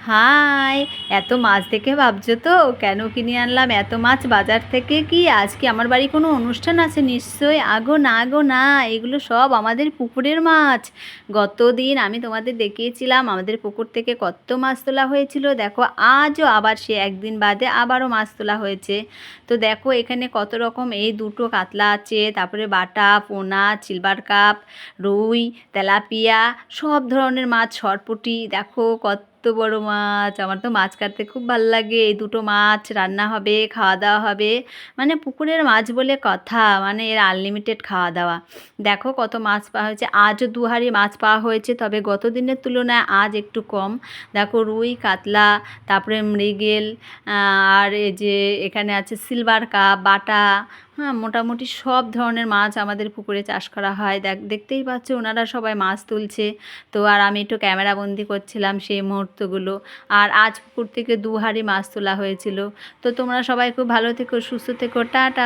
High! এত মাছ দেখে ভাবছো তো কেন কিনে আনলাম এত মাছ বাজার থেকে? কি আজকে আমার বাড়ি কোনো অনুষ্ঠান আছে নিশ্চয়ই? আগো না গো না, এগুলো সব আমাদের পুকুরের মাছ। গতদিন আমি তোমাদের দেখিয়েছিলাম আমাদের পুকুর থেকে কত মাছ তোলা হয়েছিল। দেখো আজও আবার সে একদিন বাদে আবারও মাছ তোলা হয়েছে। তো দেখো এখানে কত রকম, এই দুটো কাতলা আছে, তারপরে বাটা, পোনা, সিলভার কাপ, রুই, তেলাপিয়া, সব ধরনের মাছ, সরপুঁটি। দেখো কত বড় মাছ! আমার তো মাছ কাটতে খুব ভাল লাগে। এই দুটো মাছ রান্না হবে, খাওয়া দাওয়া হবে। মানে পুকুরের মাছ বলে কথা, মানে এর আনলিমিটেড খাওয়া দাওয়া। দেখো কত মাছ পাওয়া হয়েছে। আজও 2 হাঁড়ি মাছ পাওয়া হয়েছে, তবে গত দিনের তুলনায় আজ একটু কম। দেখো রুই, কাতলা, তারপরে মৃগেল, আর এই যে এখানে আছে সিলভার কাপ, বাটা। হ্যাঁ, মোটামুটি সব ধরনের মাছ আমাদের পুকুরে চাষ করা হয়। দেখতেই পাচ্ছ ওনারা সবাই মাছ তুলছে। তো আর আমি একটু ক্যামেরা বন্দি করছিলাম সেই মুহূর্তগুলো। আর আজ পুকুর থেকে 2 হাঁড়ি মাছ তোলা হয়েছিল। তো তোমরা সবাই খুব ভালো থেকো, সুস্থ থেকো, টাটা।